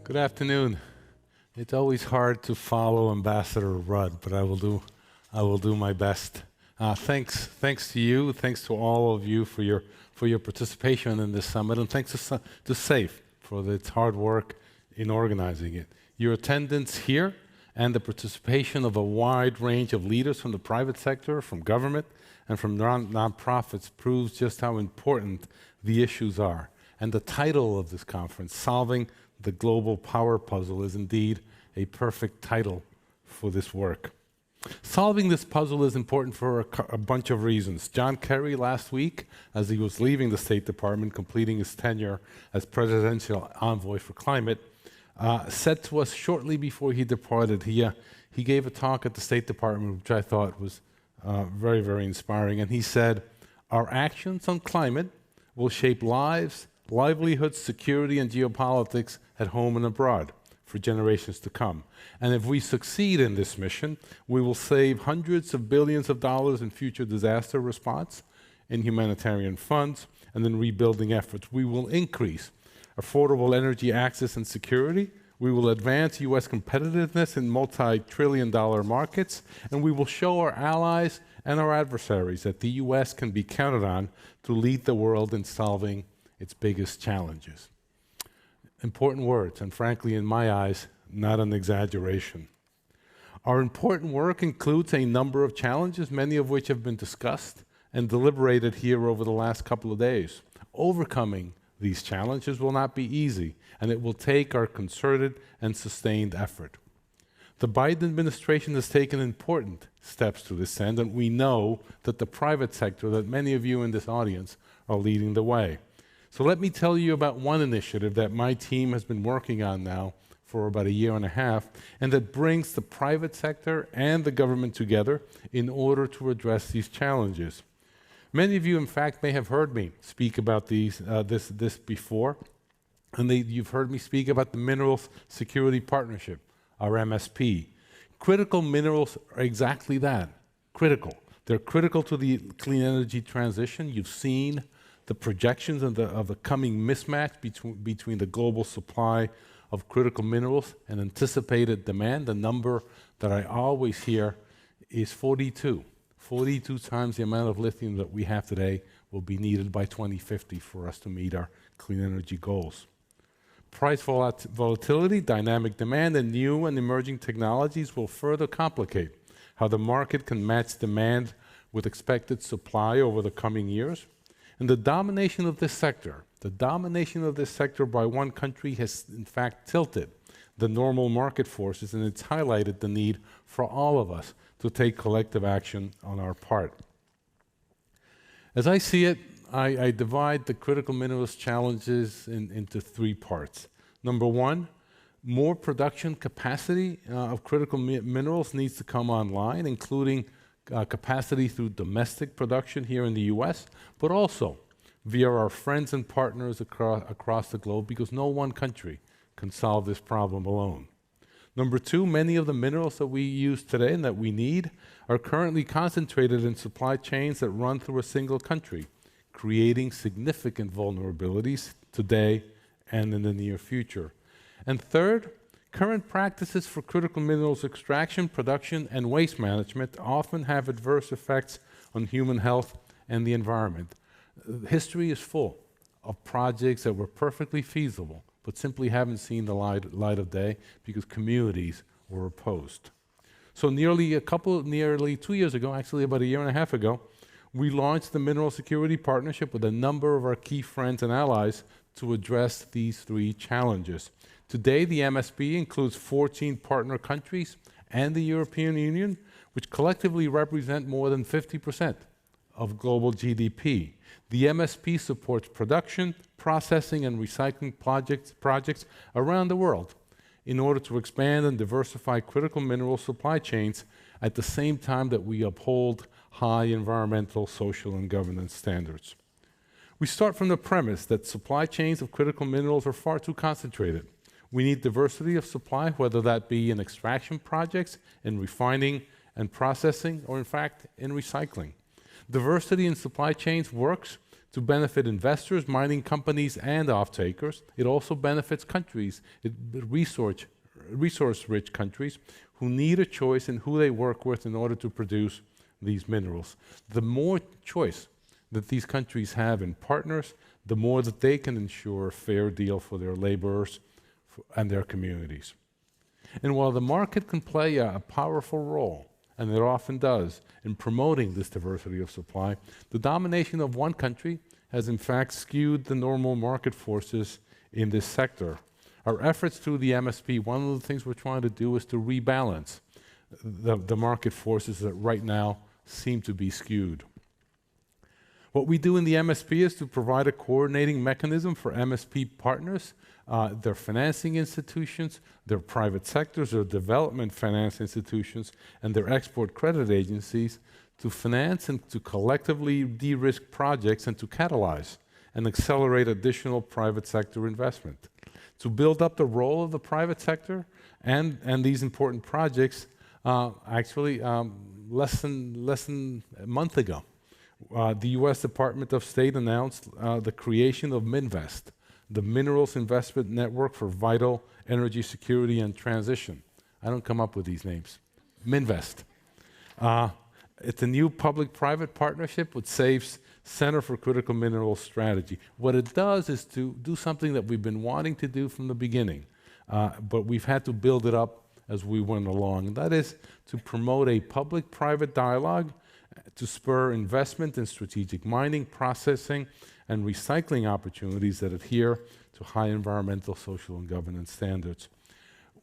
Good afternoon. It's always hard to follow Ambassador Rudd, but I will do my best. Thanks to you, thanks to all of you for your participation in this summit, and thanks to SAFE for its hard work in organizing it. Your attendance here and the participation of a wide range of leaders from the private sector, from government, and from nonprofits proves just how important the issues are. And the title of this conference, Solving the Global Power Puzzle, is indeed a perfect title for this work. Solving this puzzle is important for a bunch of reasons. John Kerry last week, as he was leaving the State Department, completing his tenure as Presidential Envoy for Climate, said to us shortly before he departed, he gave a talk at the State Department, which I thought was very, very inspiring. And he said, "Our actions on climate will shape lives, livelihoods, security, and geopolitics at home and abroad for generations to come. And if we succeed in this mission, we will save hundreds of billions of dollars in future disaster response, in humanitarian funds, and in rebuilding efforts. We will increase affordable energy access and security. We will advance U.S. competitiveness in multi-trillion-dollar markets, and we will show our allies and our adversaries that the U.S. can be counted on to lead the world in solving its biggest challenges." Important words, and frankly, in my eyes, not an exaggeration. Our important work includes a number of challenges, many of which have been discussed and deliberated here over the last couple of days. Overcoming these challenges will not be easy, and it will take our concerted and sustained effort. The Biden administration has taken important steps to this end, and we know that the private sector, that many of you in this audience, are leading the way. So let me tell you about one initiative that my team has been working on now for about a year and a half, and that brings the private sector and the government together in order to address these challenges. Many of you, in fact, may have heard me speak about this before, and you've heard me speak about the Minerals Security Partnership, our MSP. Critical minerals are exactly that, critical. They're critical to the clean energy transition. You've seen the projections of the coming mismatch between the global supply of critical minerals and anticipated demand. The number that I always hear is 42. 42 times the amount of lithium that we have today will be needed by 2050 for us to meet our clean energy goals. Price volatility, dynamic demand, and new and emerging technologies will further complicate how the market can match demand with expected supply over the coming years. And the domination of this sector by one country has in fact tilted the normal market forces, and it's highlighted the need for all of us to take collective action on our part. As I see it, I divide the critical minerals challenges into three parts. Number one, more production capacity of critical minerals needs to come online, including capacity through domestic production here in the US, but also via our friends and partners across the globe, because no one country can solve this problem alone. Number two, many of the minerals that we use today and that we need are currently concentrated in supply chains that run through a single country, creating significant vulnerabilities today and in the near future. And third, current practices for critical minerals extraction, production, and waste management often have adverse effects on human health and the environment. History is full of projects that were perfectly feasible, but simply haven't seen the light of day because communities were opposed. So nearly 2 years ago, actually about a year and a half ago, we launched the Mineral Security Partnership with a number of our key friends and allies to address these three challenges. Today, the MSP includes 14 partner countries and the European Union, which collectively represent more than 50% of global GDP. The MSP supports production, processing, and recycling projects around the world in order to expand and diversify critical mineral supply chains at the same time that we uphold high environmental, social, and governance standards. We start from the premise that supply chains of critical minerals are far too concentrated. We need diversity of supply, whether that be in extraction projects, in refining and processing, or in fact, in recycling. Diversity in supply chains works to benefit investors, mining companies, and off-takers. It also benefits countries, resource-rich countries who need a choice in who they work with in order to produce these minerals. The more choice that these countries have in partners, the more that they can ensure a fair deal for their laborers and their communities. And while the market can play a powerful role, and it often does, in promoting this diversity of supply, the domination of one country has in fact skewed the normal market forces in this sector. Our efforts through the MSP, one of the things we're trying to do is to rebalance the market forces that right now seem to be skewed. What we do in the MSP is to provide a coordinating mechanism for MSP partners, their financing institutions, their private sectors, their development finance institutions, and their export credit agencies to finance and to collectively de-risk projects and to catalyze and accelerate additional private sector investment. To build up the role of the private sector and these important projects, less than a month ago, the U.S. Department of State announced the creation of Menvest, the Minerals Investment Network for Vital Energy Security and Transition. I don't come up with these names. Menvest. It's a new public-private partnership with SAFE's Center for Critical Minerals Strategy. What it does is to do something that we've been wanting to do from the beginning, but we've had to build it up as we went along. And that is to promote a public-private dialogue to spur investment in strategic mining, processing, and recycling opportunities that adhere to high environmental, social, and governance standards.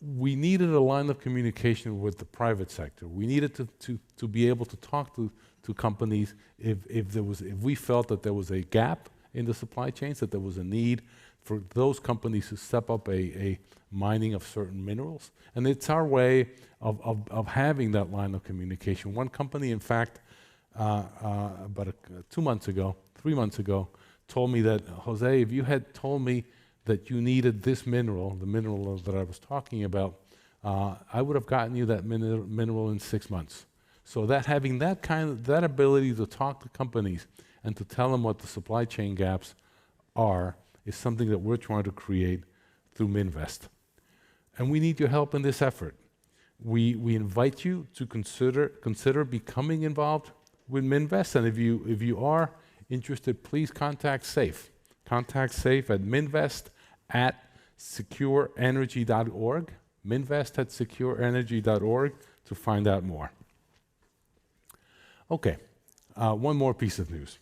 We needed a line of communication with the private sector. We needed to be able to talk to companies if we felt that there was a gap in the supply chains, that there was a need for those companies to step up a mining of certain minerals. And it's our way of having that line of communication. One company, in fact, about 3 months ago, told me that, Jose, if you had told me that you needed this mineral, the mineral that I was talking about, I would have gotten you that mineral in 6 months. So that having that ability to talk to companies and to tell them what the supply chain gaps are is something that we're trying to create through Menvest. And we need your help in this effort. We invite you to consider becoming involved with Menvest, and if you are interested, please contact SAFE. Contact SAFE at menvest@secureenergy.org, menvest@secureenergy.org to find out more. Okay, one more piece of news.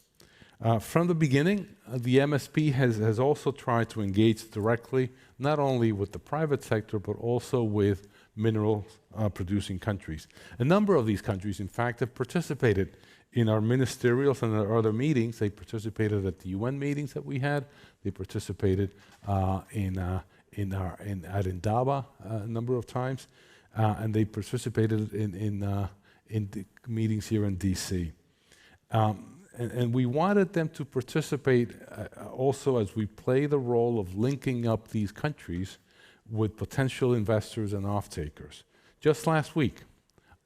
From the beginning, the MSP has also tried to engage directly, not only with the private sector, but also with mineral producing countries. A number of these countries, in fact, have participated in our ministerials and our other meetings. They participated at the UN meetings that we had. They participated at Indaba a number of times, and they participated in the meetings here in DC. And we wanted them to participate also as we play the role of linking up these countries with potential investors and off-takers. Just last week,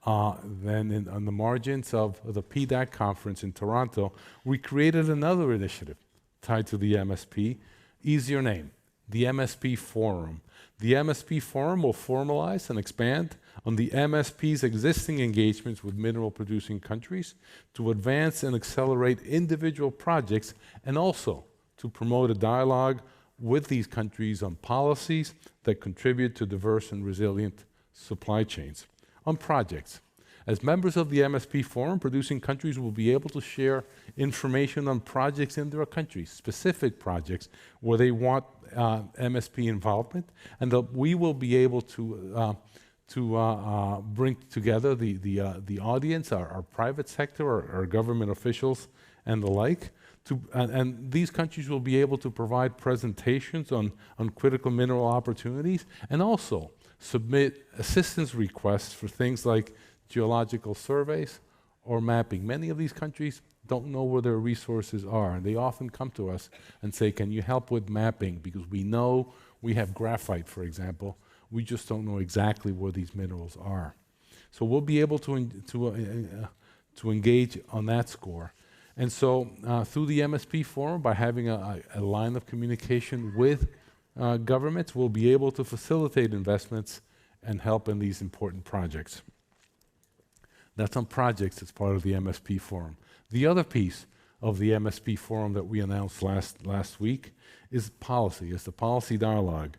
then on the margins of the PDAC conference in Toronto, we created another initiative tied to the MSP, easier name, the MSP Forum. The MSP Forum will formalize and expand on the MSP's existing engagements with mineral-producing countries to advance and accelerate individual projects and also to promote a dialogue with these countries on policies that contribute to diverse and resilient supply chains. On projects, as members of the MSP Forum, producing countries will be able to share information on projects in their countries, specific projects where they want MSP involvement, and we will be able to bring together the audience, our private sector, our government officials, and the like. And these countries will be able to provide presentations on critical mineral opportunities and also submit assistance requests for things like geological surveys or mapping. Many of these countries don't know where their resources are, and they often come to us and say, can you help with mapping? Because we know we have graphite, for example. We just don't know exactly where these minerals are. So we'll be able to engage on that score. And so through the MSP Forum, by having a line of communication with governments, we'll be able to facilitate investments and help in these important projects. That's on projects as part of the MSP Forum. The other piece of the MSP Forum that we announced last week is policy, is the policy dialogue.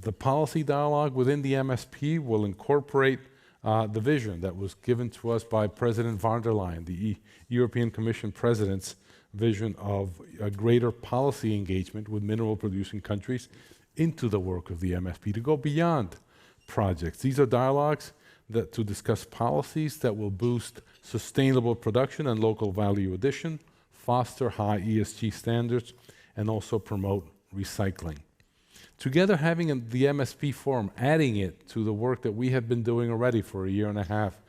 The policy dialogue within the MSP will incorporate the vision that was given to us by President von der Leyen, the European Commission President's vision of a greater policy engagement with mineral producing countries into the work of the MSP to go beyond projects. These are dialogues to discuss policies that will boost sustainable production and local value addition, foster high ESG standards, and also promote recycling. Together, having the MSP Forum, adding it to the work that we have been doing already for a year and a half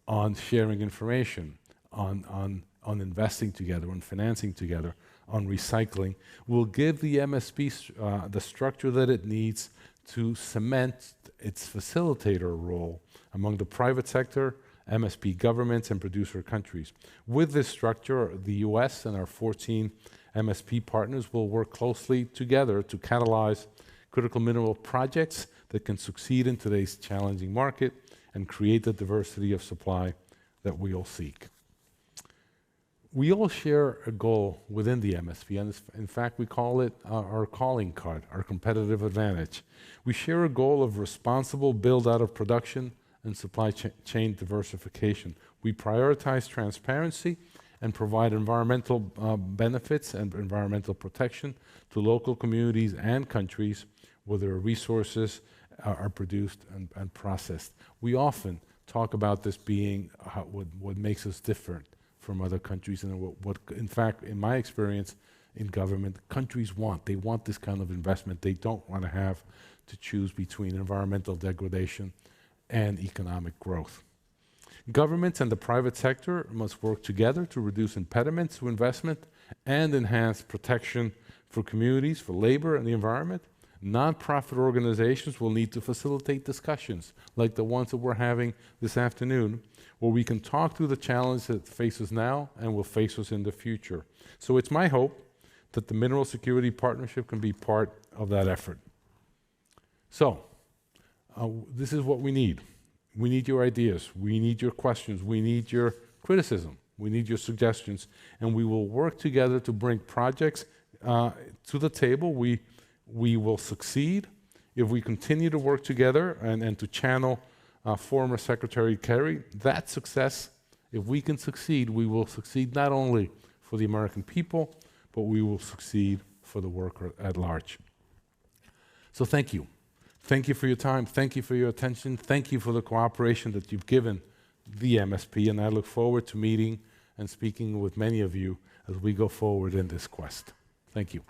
on sharing information, on investing together, on financing together, on recycling, will give the MSP the structure that it needs to cement its facilitator role among the private sector, MSP governments, and producer countries. With this structure, the US and our 14 MSP partners will work closely together to catalyze critical mineral projects that can succeed in today's challenging market and create the diversity of supply that we all seek. We all share a goal within the MSP, and in fact, we call it our calling card, our competitive advantage. We share a goal of responsible build-out of production and supply chain diversification. We prioritize transparency and provide environmental benefits and environmental protection to local communities and countries where their resources are produced and processed. We often talk about this being what makes us different from other countries, and what in fact, in my experience in government, countries want. They want this kind of investment. They don't want to have to choose between environmental degradation and economic growth. Governments and the private sector must work together to reduce impediments to investment and enhance protection for communities, for labor and the environment. Non-profit organizations will need to facilitate discussions like the ones that we're having this afternoon, where we can talk through the challenge that faces now and will face us in the future. So it's my hope that the Mineral Security Partnership can be part of that effort. So, this is what we need. We need your ideas. We need your questions. We need your criticism. We need your suggestions. And we will work together to bring projects to the table. We will succeed if we continue to work together and to channel former Secretary Kerry. That success, if we can succeed, we will succeed not only for the American people, but we will succeed for the worker at large. So thank you. Thank you for your time. Thank you for your attention. Thank you for the cooperation that you've given the MSP, and I look forward to meeting and speaking with many of you as we go forward in this quest. Thank you.